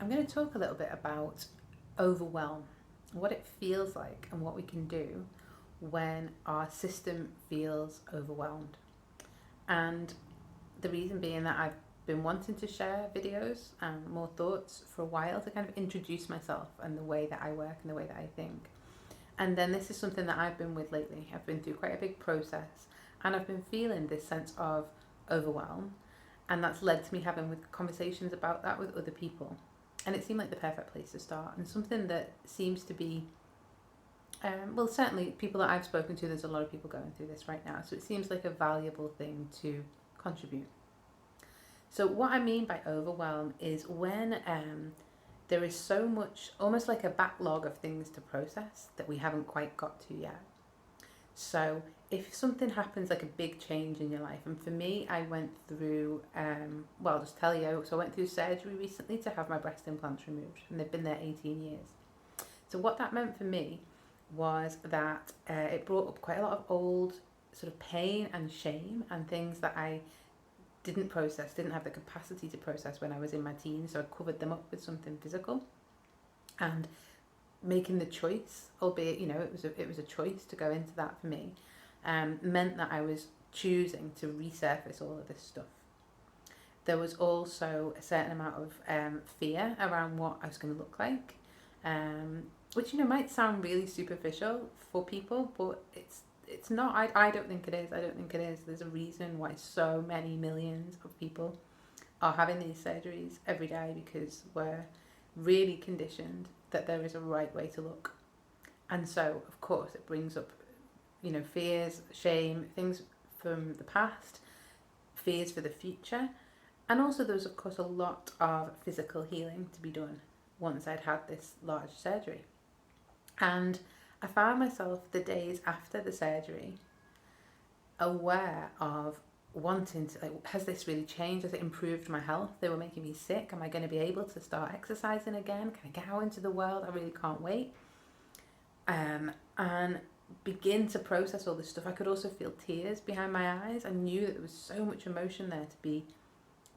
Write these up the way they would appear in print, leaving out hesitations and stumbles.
I'm going to talk a little bit about overwhelm, what it feels like, and what we can do when our system feels overwhelmed. And the reason being that I've been wanting to share videos and more thoughts for a while to kind of introduce myself and the way that I work and the way that I think. And then this is something that I've been with lately. I've been through quite a big process and I've been feeling this sense of overwhelm. And that's led to me having conversations about that with other people. And it seemed like the perfect place to start, and something that seems to be, well, certainly people that I've spoken to, there's a lot of people going through this right now. So it seems like a valuable thing to contribute. So, what I mean by overwhelm is when there is so much, almost like a backlog of things to process that we haven't quite got to yet. So if something happens, like a big change in your life, and for me, I went through, well, I'll just tell you, so I went through surgery recently to have my breast implants removed, and they've been there 18 years. So what that meant for me was that it brought up quite a lot of old sort of pain and shame and things that I didn't process, didn't have the capacity to process when I was in my teens. So I covered them up with something physical, and making the choice, albeit it was a choice to go into that for me, meant that I was choosing to resurface all of this stuff. There was also a certain amount of fear around what I was going to look like, which might sound really superficial for people, but it's not. I don't think it is. I don't think it is. There's a reason why so many millions of people are having these surgeries every day, because we're really conditioned that there is a right way to look. And so, of course, it brings up, fears, shame, things from the past, fears for the future. And also, there was, of course, a lot of physical healing to be done once I'd had this large surgery. And I found myself the days after the surgery aware of wanting to, like, has this really changed? Has it improved my health? They were making me sick. Am I going to be able to start exercising again? Can I get out into the world? I really can't wait. And begin to process all this stuff. I could also feel tears behind my eyes. I knew that there was so much emotion there to be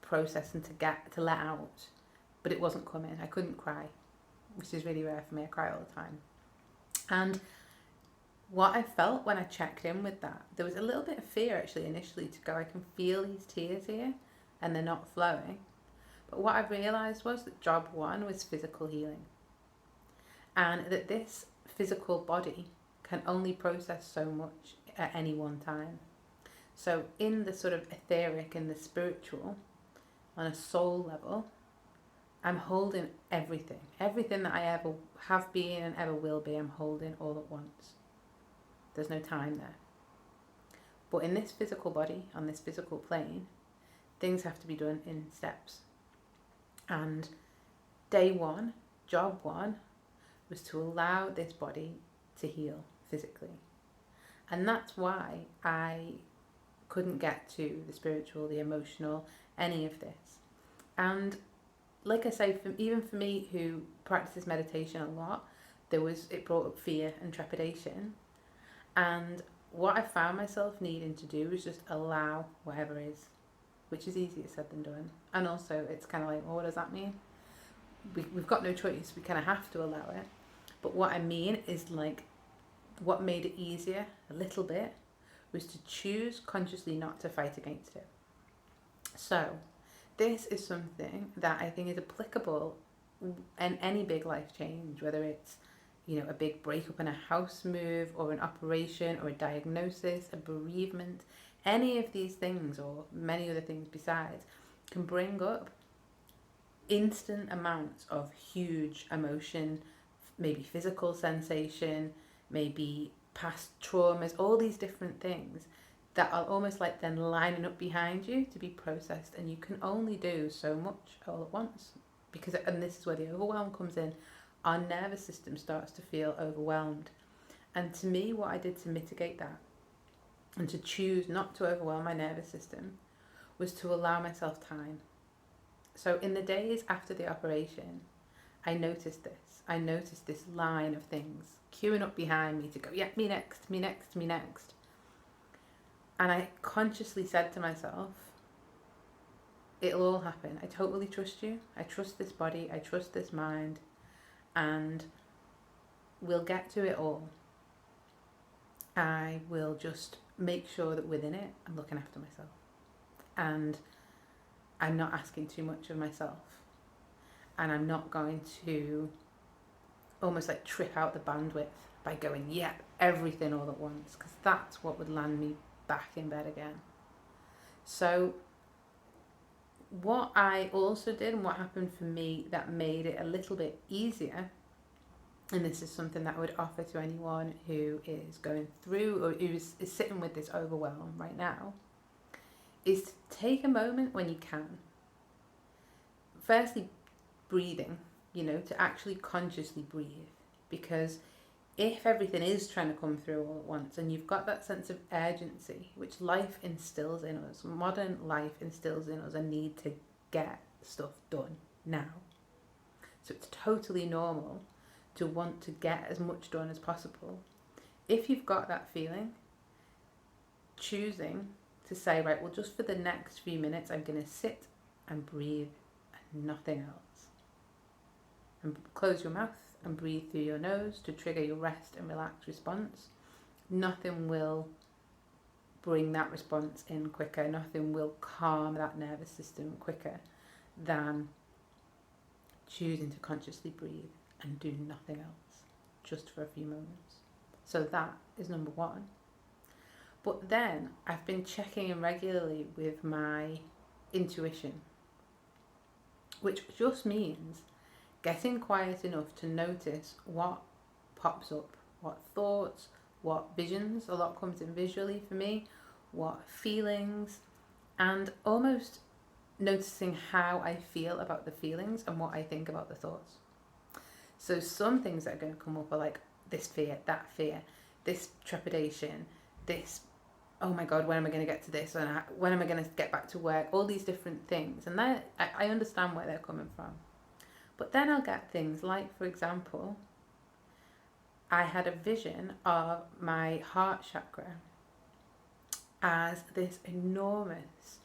processed and to let out, but it wasn't coming. I couldn't cry, which is really rare for me. I cry all the time. And what I felt when I checked in with that, there was a little bit of fear actually initially to go, I can feel these tears here and they're not flowing. But what I realised was that job one was physical healing, and that this physical body can only process so much at any one time. So in the sort of etheric and the spiritual, on a soul level, I'm holding everything that I ever have been and ever will be. I'm holding all at once. There's no time there. But in this physical body, on this physical plane, things have to be done in steps. And day one, job one, was to allow this body to heal physically. And that's why I couldn't get to the spiritual, the emotional, any of this. And like I say, even for me who practices meditation a lot, it brought up fear and trepidation. And what I found myself needing to do was just allow whatever is, which is easier said than done. And also, it's kind of like, well, what does that mean? We've got no choice. We kind of have to allow it. But what I mean is, like, what made it easier a little bit was to choose consciously not to fight against it. So this is something that I think is applicable in any big life change, whether it's a big breakup in a house move, or an operation, or a diagnosis, a bereavement. Any of these things, or many other things besides, can bring up instant amounts of huge emotion, maybe physical sensation, maybe past traumas, all these different things that are almost like then lining up behind you to be processed, and you can only do so much all at once, and this is where the overwhelm comes in. Our nervous system starts to feel overwhelmed, and to me, what I did to mitigate that and to choose not to overwhelm my nervous system was to allow myself time. So in the days after the operation, I noticed this line of things queuing up behind me to go, yeah, me next, me next, me next. And I consciously said to myself, It'll all happen. I totally trust you. I trust this body. I trust this mind. And we'll get to it all. I will just make sure that within it, I'm looking after myself. And I'm not asking too much of myself. And I'm not going to almost like trip out the bandwidth by going, yeah, everything all at once. Because that's what would land me back in bed again. So what I also did, and what happened for me that made it a little bit easier, and this is something that I would offer to anyone who is going through or who is sitting with this overwhelm right now, is to take a moment when you can. Firstly, breathing, to actually consciously breathe. Because if everything is trying to come through all at once and you've got that sense of urgency, which life instills in us, modern life instills in us a need to get stuff done now. So it's totally normal to want to get as much done as possible. If you've got that feeling, choosing to say, right, well, just for the next few minutes, I'm going to sit and breathe and nothing else. And close your mouth and breathe through your nose to trigger your rest and relax response. Nothing will bring that response in quicker. Nothing will calm that nervous system quicker than choosing to consciously breathe and do nothing else just for a few moments. So that is number one. But then I've been checking in regularly with my intuition, which just means getting quiet enough to notice what pops up, what thoughts, what visions, a lot comes in visually for me, what feelings, and almost noticing how I feel about the feelings and what I think about the thoughts. So some things that are going to come up are like this fear, this trepidation, this, oh my God, when am I going to get to this? And when am I going to get back to work? All these different things. And I understand where they're coming from. But then I'll get things like, for example, I had a vision of my heart chakra as this enormous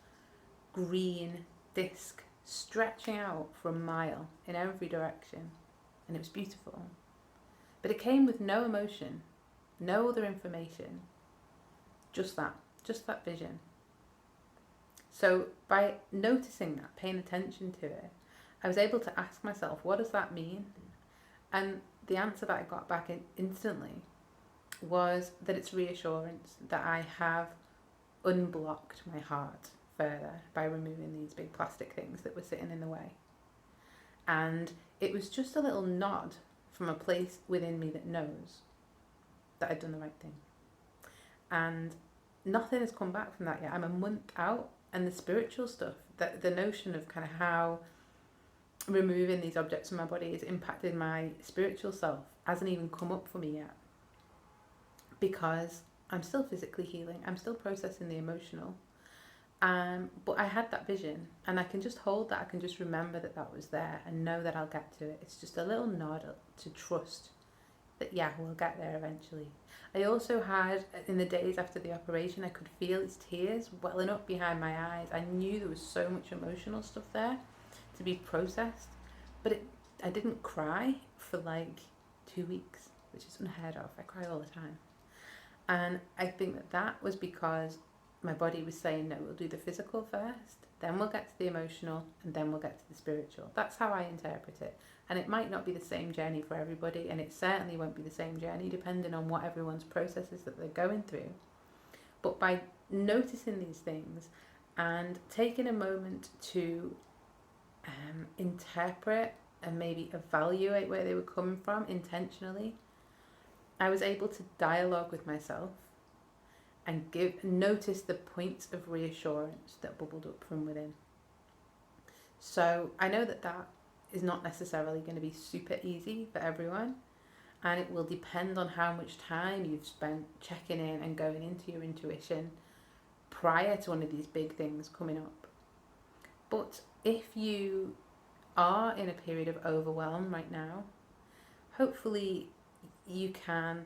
green disc stretching out for a mile in every direction. And it was beautiful. But it came with no emotion, no other information, just that vision. So by noticing that, paying attention to it, I was able to ask myself, what does that mean? And the answer that I got back instantly was that it's reassurance that I have unblocked my heart further by removing these big plastic things that were sitting in the way. And it was just a little nod from a place within me that knows that I'd done the right thing. And nothing has come back from that yet. I'm a month out, and the spiritual stuff, the notion of kind of how removing these objects from my body has impacted my spiritual self hasn't even come up for me yet, because I'm still physically healing, I'm still processing the emotional, but I had that vision, and I can just hold that, I can just remember that was there and know that I'll get to it. It's just a little nod to trust that, yeah, we'll get there eventually. I also had, in the days after the operation, I could feel his tears welling up behind my eyes. I knew there was so much emotional stuff there to be processed, but I didn't cry for like 2 weeks, which is unheard of. I cry all the time. And I think that was because my body was saying, no, we'll do the physical first, then we'll get to the emotional, and then we'll get to the spiritual. That's how I interpret it. And it might not be the same journey for everybody, and it certainly won't be the same journey depending on what everyone's processes that they're going through. But by noticing these things and taking a moment to interpret and maybe evaluate where they were coming from intentionally, I was able to dialogue with myself and notice the points of reassurance that bubbled up from within. So I know that is not necessarily going to be super easy for everyone, and it will depend on how much time you've spent checking in and going into your intuition prior to one of these big things coming up. But if you are in a period of overwhelm right now, hopefully you can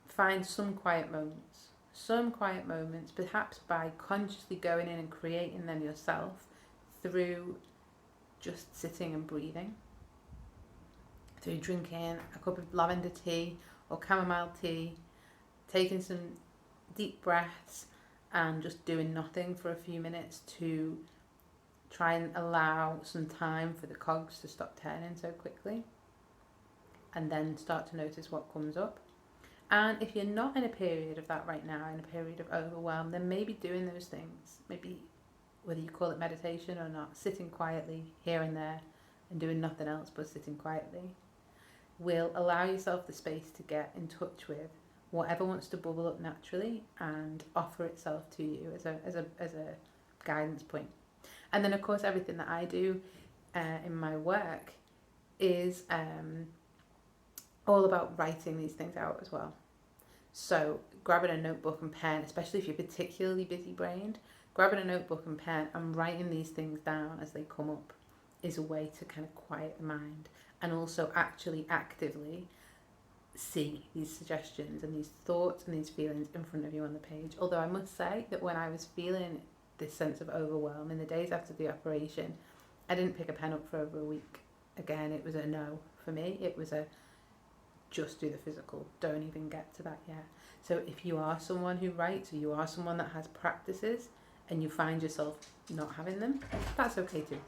find some quiet moments, perhaps by consciously going in and creating them yourself, through just sitting and breathing, through drinking a cup of lavender tea or chamomile tea, taking some deep breaths and just doing nothing for a few minutes to try and allow some time for the cogs to stop turning so quickly, and then start to notice what comes up. And if you're not in a period of that right now, in a period of overwhelm, then maybe doing those things, maybe whether you call it meditation or not, sitting quietly here and there and doing nothing else but sitting quietly, will allow yourself the space to get in touch with whatever wants to bubble up naturally and offer itself to you as a guidance point. And then, of course, everything that I do in my work is all about writing these things out as well. So grabbing a notebook and pen, especially if you're particularly busy-brained, grabbing a notebook and pen and writing these things down as they come up is a way to kind of quiet the mind, and also actually actively see these suggestions and these thoughts and these feelings in front of you on the page. Although I must say that when I was feeling this sense of overwhelm in the days after the operation, I didn't pick a pen up for over a week. Again, it was a no for me. It was a just do the physical, don't even get to that yet. So if you are someone who writes, or you are someone that has practices and you find yourself not having them, that's okay too.